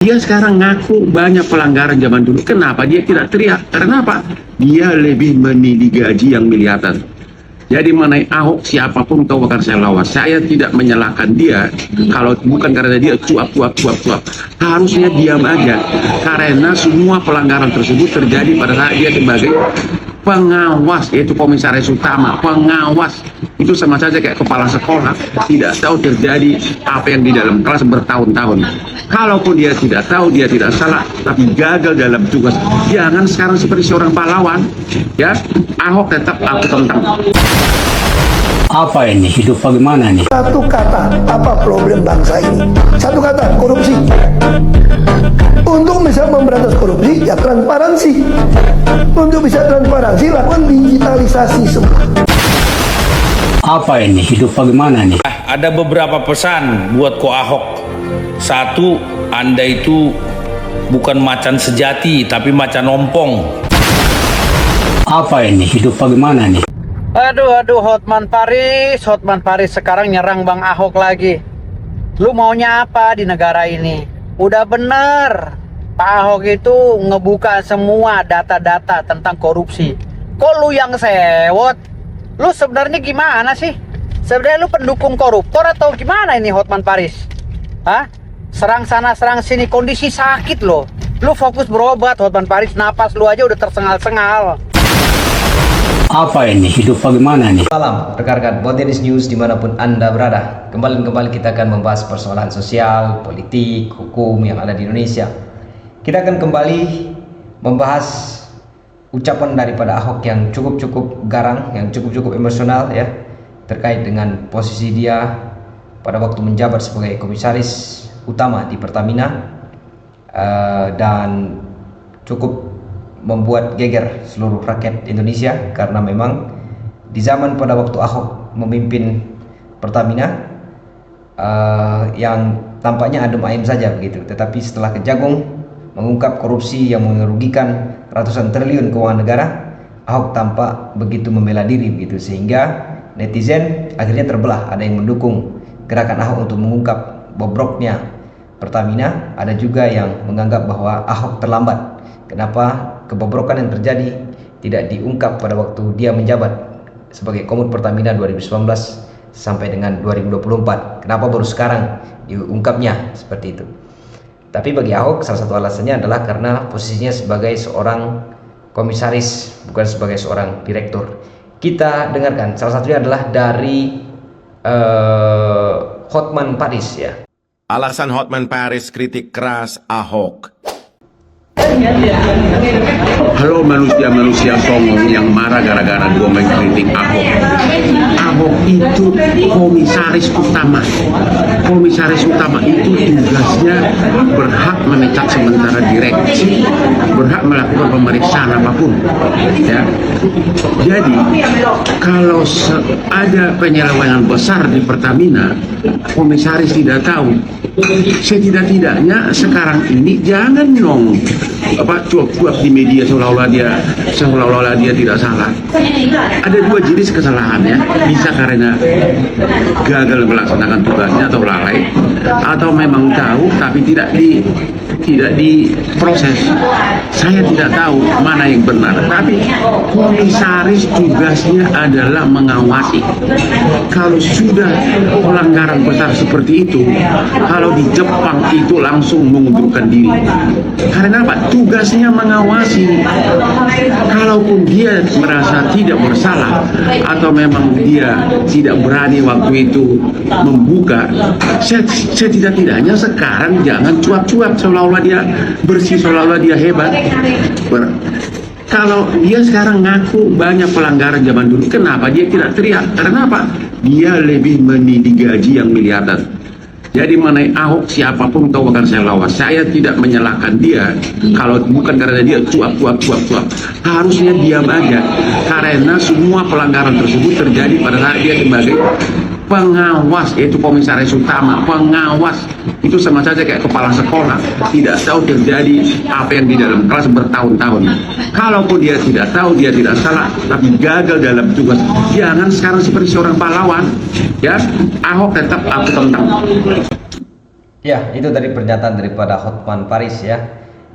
Dia sekarang ngaku banyak pelanggaran zaman dulu. Kenapa dia tidak teriak? Karena apa? Dia lebih memilih gaji yang miliaran. Jadi mengenai Ahok, siapapun kau akan saya lawan. Saya tidak menyalahkan dia kalau bukan karena dia cuap. Harusnya diam aja. Karena semua pelanggaran tersebut terjadi pada saat dia sebagai pengawas, yaitu komisaris utama, pengawas. Itu sama saja kayak kepala sekolah, tidak tahu terjadi apa yang di dalam kelas bertahun-tahun. Kalaupun dia tidak tahu, dia tidak salah, tapi gagal dalam tugas. Jangan sekarang seperti seorang pahlawan, ya. Ahok tetap aku tentang. Apa ini? Hidup bagaimana nih? Satu kata, apa problem bangsa ini? Satu kata, korupsi. Untuk bisa memberantas korupsi, ya transparansi. Untuk bisa transparansi, lakukan digitalisasi semua. Apa ini? Hidup bagaimana nih? Ada beberapa pesan buat Ko Ahok. Satu, Anda itu bukan macan sejati, tapi macan ompong. Apa ini? Hidup bagaimana nih? Aduh, Hotman Paris sekarang nyerang Bang Ahok lagi. Lu maunya apa di negara ini? Udah bener, Pak Ahok itu ngebuka semua data-data tentang korupsi. Kok lu yang sewot? Lu sebenarnya gimana sih? Sebenarnya lu pendukung koruptor atau gimana ini Hotman Paris? Hah? Serang sana serang sini, kondisi sakit loh. Lu fokus berobat Hotman Paris, napas lu aja udah tersengal-sengal. Apa ini? Hidup bagaimana nih? Salam rekan-rekan Botenis News dimanapun Anda berada. Kembali kita akan membahas persoalan sosial, politik, hukum yang ada di Indonesia. Kita akan kembali membahas ucapan daripada Ahok yang cukup garang, yang cukup emosional ya, terkait dengan posisi dia pada waktu menjabat sebagai komisaris utama di Pertamina, dan cukup membuat geger seluruh rakyat Indonesia karena memang di zaman pada waktu Ahok memimpin Pertamina, yang tampaknya adem ayem saja begitu, tetapi setelah Kejagung mengungkap korupsi yang merugikan ratusan triliun keuangan negara, Ahok tampak begitu membela diri begitu, sehingga netizen akhirnya terbelah. Ada yang mendukung gerakan Ahok untuk mengungkap bobroknya Pertamina, ada juga yang menganggap bahwa Ahok terlambat. Kenapa kebobrokan yang terjadi tidak diungkap pada waktu dia menjabat sebagai Komut Pertamina 2019 sampai dengan 2024? Kenapa baru sekarang diungkapnya seperti itu? Tapi bagi Ahok salah satu alasannya adalah karena posisinya sebagai seorang komisaris, bukan sebagai seorang direktur. Kita dengarkan salah satunya adalah dari Hotman Paris ya. Alasan Hotman Paris kritik keras Ahok. Halo manusia-manusia songong yang marah gara-gara gue mengkritik Ahok. Ahok itu komisaris utama. Komisaris utama itu tugasnya berhak memecat sementara direksi, berhak melakukan pemeriksaan apapun. Ya. Jadi kalau ada penyelewengan besar di Pertamina, komisaris tidak tahu. Setidak-tidaknya sekarang ini jangan dong cuap-cuap di media seolah-olah dia tidak salah. Ada dua jenis kesalahan ya, bisa karena gagal melaksanakan tugasnya atau lalai, atau memang tahu tapi tidak diproses. Saya tidak tahu mana yang benar, tapi komisaris tugasnya adalah mengawasi. Kalau sudah pelanggaran besar seperti itu, kalau di Jepang itu langsung mengundurkan diri. Karena apa? Tugasnya mengawasi. Kalaupun dia merasa tidak bersalah atau memang dia tidak berani waktu itu membuka, setidak-tidaknya sekarang jangan cuap-cuap seolah-olah dia bersih, seolah-olah dia hebat. Kalau dia sekarang ngaku banyak pelanggaran zaman dulu, kenapa dia tidak teriak? Karena apa? Dia lebih memilih gaji yang miliaran. Jadi mengenai Ahok, siapapun kau akan saya lawan. Saya tidak menyalahkan dia kalau bukan karena dia cuap. Harusnya diam aja. Karena semua pelanggaran tersebut terjadi pada saat dia sebagai pengawas, yaitu komisaris utama, pengawas. Itu sama saja kayak kepala sekolah, tidak tahu terjadi apa yang di dalam kelas bertahun-tahun. Kalaupun dia tidak tahu, dia tidak salah, tapi gagal dalam tugas. Jangan sekarang seperti seorang pahlawan, ya. Ahok tetap aku tentang. Ya, itu dari pernyataan daripada Hotman Paris ya,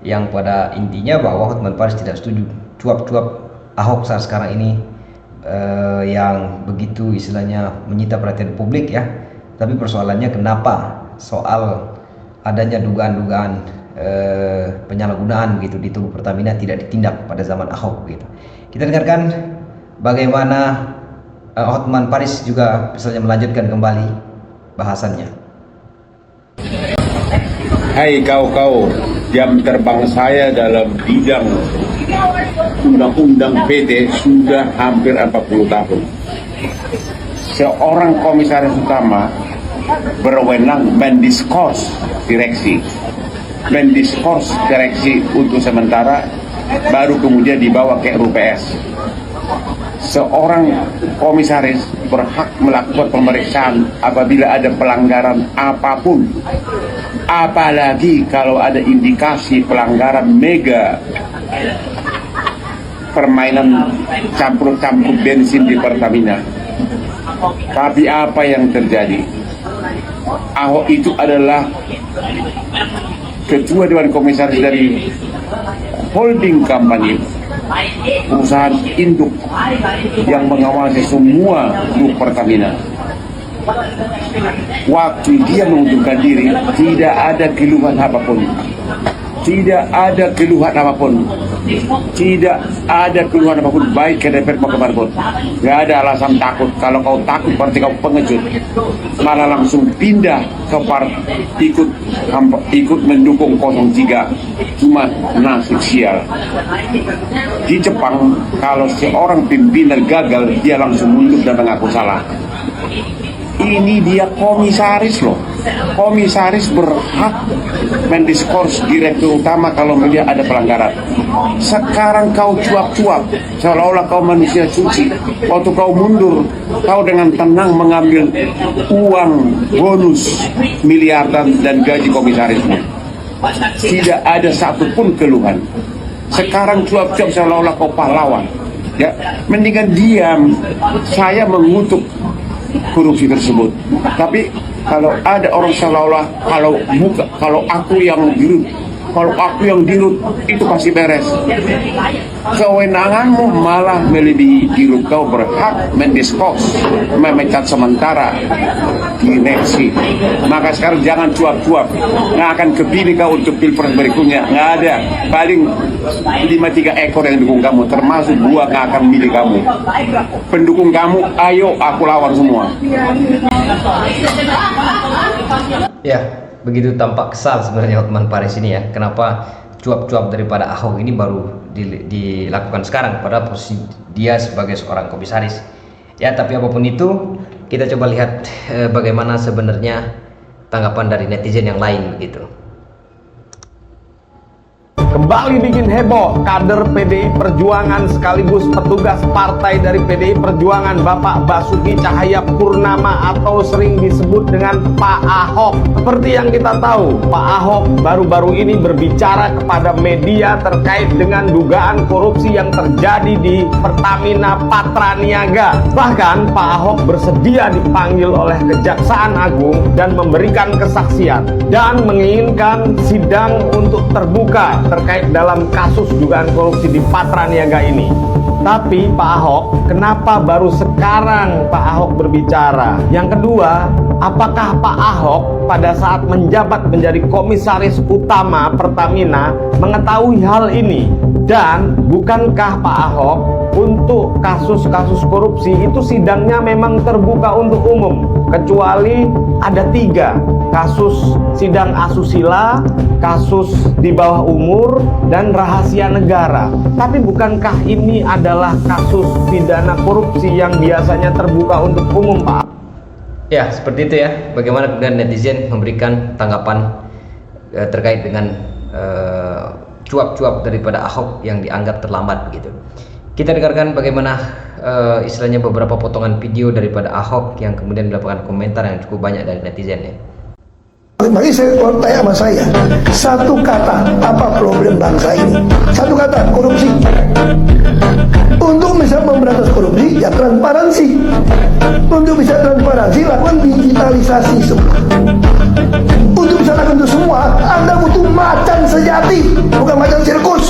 yang pada intinya bahwa Hotman Paris tidak setuju cuap-cuap Ahok saat sekarang ini yang begitu istilahnya menyita perhatian publik ya. Tapi persoalannya kenapa soal adanya dugaan-dugaan penyalahgunaan gitu di tubuh Pertamina tidak ditindak pada zaman Ahok gitu. Kita dengarkan bagaimana Hotman Paris juga misalnya melanjutkan kembali bahasannya. Hai kau-kau, jam terbang saya dalam bidang undang-undang PT sudah hampir 40 tahun. Seorang komisaris utama berwenang mendiskors direksi. Mendiskors direksi untuk sementara, baru kemudian dibawa ke RUPS. Seorang komisaris berhak melakukan pemeriksaan apabila ada pelanggaran apapun, apalagi kalau ada indikasi pelanggaran mega permainan campur-campur bensin di Pertamina. Tapi apa yang terjadi? Ahok itu adalah ketua Dewan Komisaris dari holding company, perusahaan induk yang mengawasi semua grup Pertamina. Waktu dia mengundurkan diri, tidak ada keluhan apapun. Tidak ada keluhan apapun. Tidak ada keluhan apapun, baik ke DPR maupun kemanapun. Gak ada alasan takut. Kalau kau takut berarti kau pengecut. Malah langsung pindah ke ikut mendukung 03. Cuma nasib sial. Di Jepang, kalau seorang pimpinan gagal, dia langsung mundur dan mengaku salah. Ini dia komisaris loh. Komisaris berhak mendiskors direktur utama kalau melihat ada pelanggaran. Sekarang kau cuap-cuap seolah-olah kau manusia suci. Waktu kau mundur, kau dengan tenang mengambil uang bonus miliaran dan gaji komisarismu. Tidak ada satupun keluhan. Sekarang cuap-cuap seolah-olah kau pahlawan. Ya, mendingan diam. Saya mengutuk korupsi tersebut. Tapi kalau ada orang seolah-olah kalau aku yang dirut, itu pasti beres. Kewenanganmu malah melebihi dirut. Kau berhak mendiskors, memecat sementara direksi. Maka sekarang jangan cuap-cuap. Nggak akan kepilih kau untuk pilpres berikutnya. Nggak ada. Paling 5-3 ekor yang dukung kamu, termasuk gua nggak akan milih kamu. Pendukung kamu, ayo aku lawan semua. Ya, begitu tampak kesal sebenarnya Hotman Paris ini ya. Kenapa cuap-cuap daripada Ahok ini baru dilakukan sekarang pada posisi dia sebagai seorang komisaris. Ya, tapi apapun itu, kita coba lihat bagaimana sebenarnya tanggapan dari netizen yang lain begitu. Kembali bikin heboh, kader PDI Perjuangan sekaligus petugas partai dari PDI Perjuangan Bapak Basuki Cahayapurnama atau sering disebut dengan Pak Ahok. Seperti yang kita tahu, Pak Ahok baru-baru ini berbicara kepada media terkait dengan dugaan korupsi yang terjadi di Pertamina Patraniaga. Bahkan Pak Ahok bersedia dipanggil oleh Kejaksaan Agung dan memberikan kesaksian dan menginginkan sidang untuk terbuka terkait dalam kasus dugaan korupsi di Patraniaga ini. Tapi Pak Ahok, kenapa baru sekarang Pak Ahok berbicara? Yang kedua, apakah Pak Ahok pada saat menjabat menjadi komisaris utama Pertamina mengetahui hal ini? Dan bukankah Pak Ahok untuk kasus-kasus korupsi itu sidangnya memang terbuka untuk umum, kecuali ada 3 kasus sidang asusila, kasus di bawah umur, dan rahasia negara. Tapi bukankah ini adalah kasus pidana korupsi yang biasanya terbuka untuk umum, Pak? Ya, seperti itu ya. Bagaimana kemudian netizen memberikan tanggapan terkait dengan cuap-cuap daripada Ahok yang dianggap terlambat begitu. Kita dengarkan bagaimana istilahnya beberapa potongan video daripada Ahok yang kemudian mendapatkan komentar yang cukup banyak dari netizen ya. Mari saya tanya sama saya, satu kata, apa problem bangsa ini? Satu kata, korupsi. Untuk bisa memberantas korupsi, ya transparansi. Untuk bisa transparansi, lakukan digitalisasi semua. Untuk bisa itu semua, Anda butuh macan sejati, bukan macan sirkus.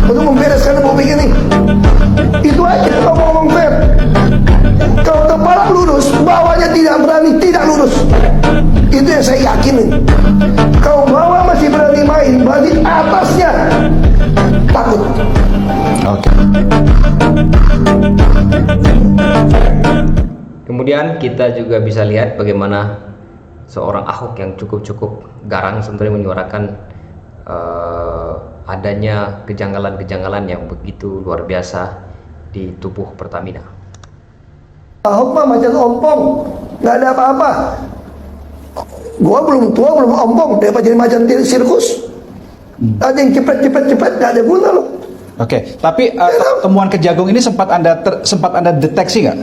Untuk membereskan republik ini. Itu aja kalau ngomong fair. Kalau kepala lurus, bawahnya tidak berani, tidak lurus. Itu yang saya yakinin. Kalau bawah masih berani main, berarti atasnya takut. Oke. Kemudian kita juga bisa lihat bagaimana seorang Ahok yang cukup garang sebenarnya menyuarakan adanya kejanggalan-kejanggalan yang begitu luar biasa di tubuh Pertamina. Ahok mah macan ompong, nggak ada apa-apa. Gua belum tua, belum ompong, dapat jadi macan sirkus. Ada yang cepet, nggak ada guna loh. Oke, tapi temuan Kejagung ini sempat anda deteksi nggak,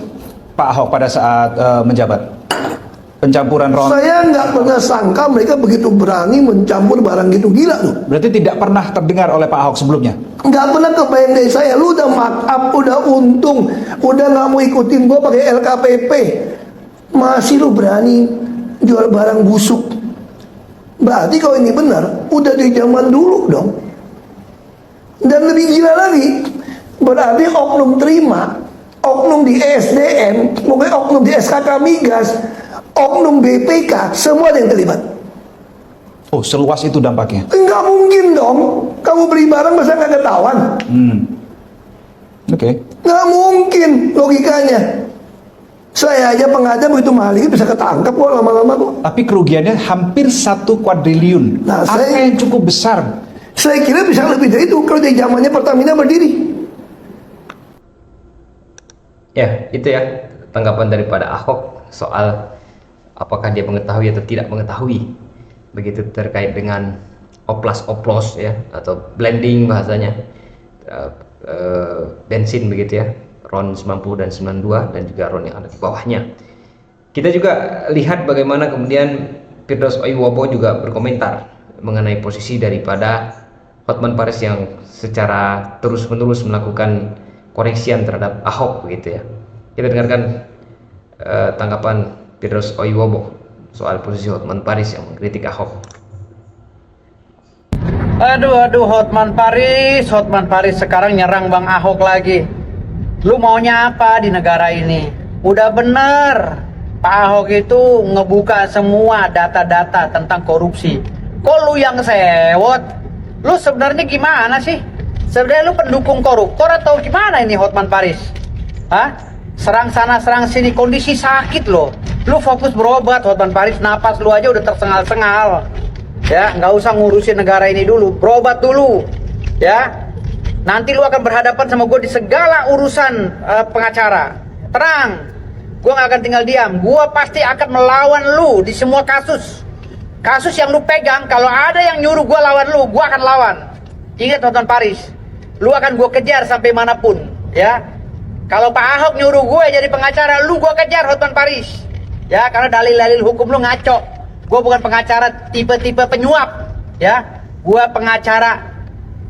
Pak Ahok pada saat menjabat? Pencampuran ron. Saya nggak pernah sangka mereka begitu berani mencampur barang gitu gila tuh. Berarti tidak pernah terdengar oleh Pak Ahok sebelumnya? Nggak pernah kebayang dari saya. Lu udah mark up, udah untung, udah nggak mau ikutin gua pakai LKPP, masih lu berani jual barang busuk. Berarti kalau ini benar, udah di zaman dulu dong. Dan lebih gila lagi, berarti oknum terima, oknum di SDM, mungkin oknum di SKK Migas, oknum BPK, semua ada yang terlibat. Oh, seluas itu dampaknya? Enggak mungkin dong. Kamu beli barang masa nggak ketahuan? Oke. Nggak mungkin logikanya. Saya aja pengajar begitu mahal ini bisa ketangkap kok lama-lama kok. Tapi kerugiannya hampir 1 kuadriliun. Nah, Angka yang cukup besar. Saya kira bisa lebih dari itu kalau di zamannya Pertamina berdiri. Ya, itu ya tanggapan daripada Ahok soal apakah dia mengetahui atau tidak mengetahui begitu terkait dengan oplas-oplos ya atau blending bahasanya bensin begitu ya, RON 90 dan 92 dan juga RON yang ada di bawahnya. Kita juga lihat bagaimana kemudian Firdaus Oiwobo juga berkomentar mengenai posisi daripada Hotman Paris yang secara terus-menerus melakukan koreksian terhadap Ahok begitu ya. Kita dengarkan tanggapan Firdaus Oiwobo soal posisi Hotman Paris yang mengkritik Ahok. Aduh, Hotman Paris sekarang nyerang Bang Ahok lagi. Lu maunya apa di negara ini? Udah bener, Pak Ahok itu ngebuka semua data-data tentang korupsi. Kok lu yang sewot? Lu sebenarnya gimana sih? Sebenarnya lu pendukung koruptor atau gimana ini Hotman Paris? Hah? Serang sana serang sini, kondisi sakit loh. Lu fokus berobat Hotman Paris, napas lu aja udah tersengal-sengal. Ya, nggak usah ngurusin negara ini dulu, berobat dulu. Ya, nanti lu akan berhadapan sama gue di segala urusan pengacara. Tenang, gue nggak akan tinggal diam. Gue pasti akan melawan lu di semua kasus. Kasus yang lu pegang, kalau ada yang nyuruh gue lawan lu, gue akan lawan. Ingat Hotman Paris, lu akan gue kejar sampai manapun. Ya, kalau Pak Ahok nyuruh gue jadi pengacara, lu gue kejar Hotman Paris. Ya, karena dalil-dalil hukum lu ngaco. Gue bukan pengacara tipe-tipe penyuap. Ya, gue pengacara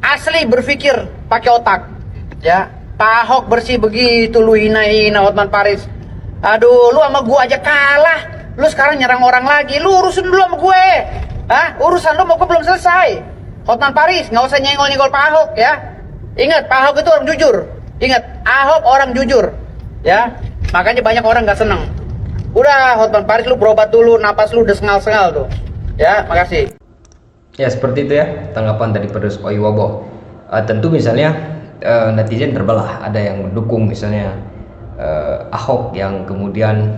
asli berpikir pakai otak. Ya, Pak Ahok bersih begitu lu hina-hina Hotman Paris. Aduh, lu sama gue aja kalah. Lu sekarang nyerang orang lagi. Lu urusin dulu sama gue. Hah? Urusan lu sama gue belum selesai. Hotman Paris, nggak usah nyenggol-nyenggol Pak Ahok ya. Ingat, Pak Ahok itu orang jujur. Ingat, Ahok orang jujur. Ya, makanya banyak orang nggak seneng. Udah, Hotman Paris lu berobat dulu, napas lu udah sengal-sengal tuh. Ya, makasih. Ya, seperti itu ya tanggapan dari Firdaus Oiwobo. Tentu misalnya netizen terbelah, ada yang mendukung misalnya Ahok yang kemudian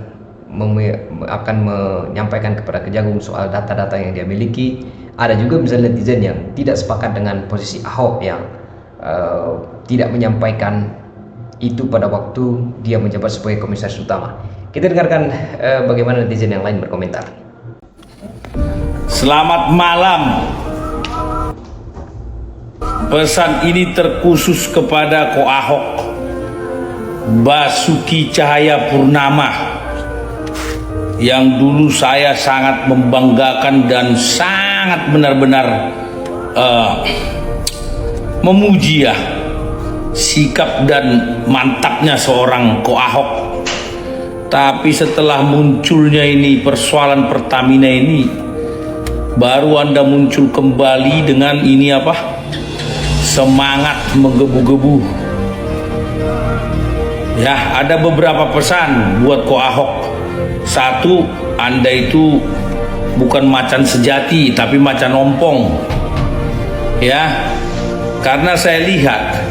akan menyampaikan kepada Kejagung soal data-data yang dia miliki. Ada juga misalnya netizen yang tidak sepakat dengan posisi Ahok yang tidak menyampaikan itu pada waktu dia menjabat sebagai komisaris utama. Kita dengarkan bagaimana netizen yang lain berkomentar. Selamat malam. Pesan ini terkhusus kepada Ko Ahok, Basuki Cahayapurnama, yang dulu saya sangat membanggakan dan sangat benar-benar memuji ya sikap dan mantapnya seorang Ko Ahok Tapi setelah munculnya ini persoalan Pertamina ini, baru Anda muncul kembali dengan ini apa? Semangat menggebu-gebu. Ya, ada beberapa pesan buat Ko Ahok. Satu, Anda itu bukan macan sejati tapi macan ompong. Ya, karena saya lihat,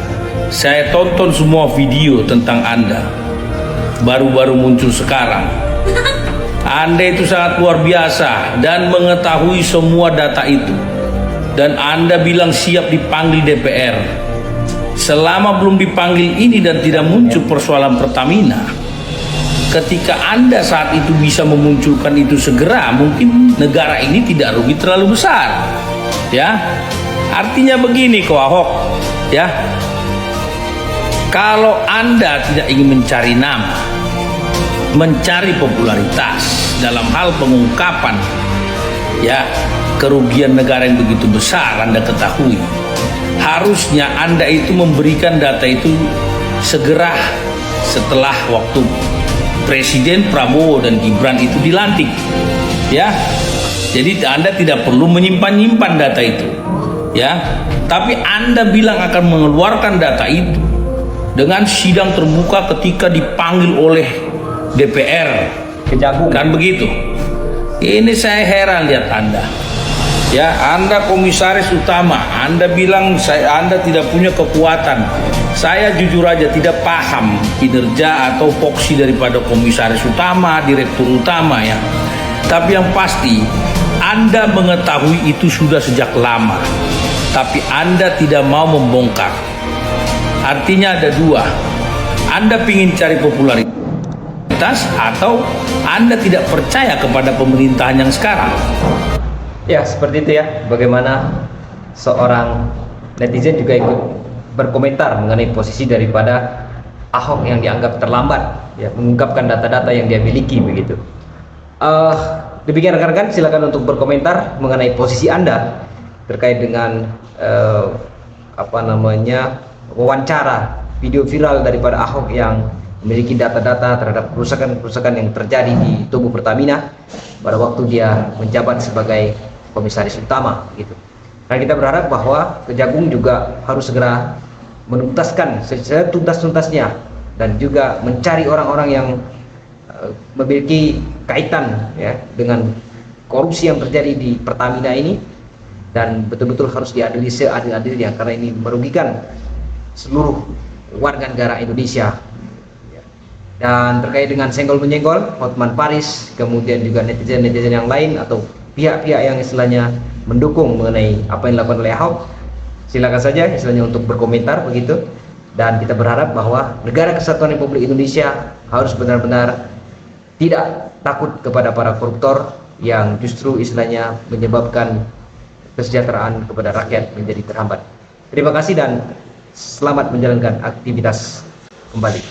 saya tonton semua video tentang Anda. Baru-baru muncul sekarang. Anda itu sangat luar biasa dan mengetahui semua data itu. Dan Anda bilang siap dipanggil DPR. Selama belum dipanggil ini dan tidak muncul persoalan Pertamina, ketika Anda saat itu bisa memunculkan itu segera, mungkin negara ini tidak rugi terlalu besar. Ya, artinya begini Ko Ahok, ya, kalau Anda tidak ingin mencari nama, mencari popularitas dalam hal pengungkapan, ya, kerugian negara yang begitu besar Anda ketahui, harusnya Anda itu memberikan data itu segera setelah waktu Presiden Prabowo dan Gibran itu dilantik, ya. Jadi Anda tidak perlu menyimpan-nyimpan data itu, ya. Tapi Anda bilang akan mengeluarkan data itu dengan sidang terbuka ketika dipanggil oleh DPR. Kejagung. Kan begitu. Ini saya heran lihat Anda. Ya, Anda komisaris utama, Anda bilang Anda tidak punya kekuatan. Saya jujur aja tidak paham kinerja atau foksi daripada komisaris utama, direktur utama, ya. Tapi yang pasti Anda mengetahui itu sudah sejak lama. Tapi Anda tidak mau membongkar. Artinya ada dua. Anda ingin cari popularitas atau Anda tidak percaya kepada pemerintahan yang sekarang. Ya, seperti itu ya, bagaimana seorang netizen juga ikut berkomentar mengenai posisi daripada Ahok yang dianggap terlambat, ya, mengungkapkan data-data yang dia miliki begitu. Demikian rekan-rekan, silakan untuk berkomentar mengenai posisi Anda terkait dengan wawancara video viral daripada Ahok yang memiliki data-data terhadap kerusakan-kerusakan yang terjadi di tubuh Pertamina pada waktu dia menjabat sebagai komisaris utama gitu. Nah, kita berharap bahwa Kejagung juga harus segera menuntaskan setuntas-tuntasnya dan juga mencari orang-orang yang memiliki kaitan, ya, dengan korupsi yang terjadi di Pertamina ini, dan betul-betul harus diadili seadil-adilnya karena ini merugikan seluruh warga negara Indonesia. Dan terkait dengan senggol-menyenggol Hotman Paris, kemudian juga netizen-netizen yang lain atau pihak-pihak yang istilahnya mendukung mengenai apa yang dilakukan oleh Ahok, silakan saja istilahnya untuk berkomentar begitu. Dan kita berharap bahwa negara kesatuan Republik Indonesia harus benar-benar tidak takut kepada para koruptor yang justru istilahnya menyebabkan kesejahteraan kepada rakyat menjadi terhambat. Terima kasih dan selamat menjalankan aktivitas kembali.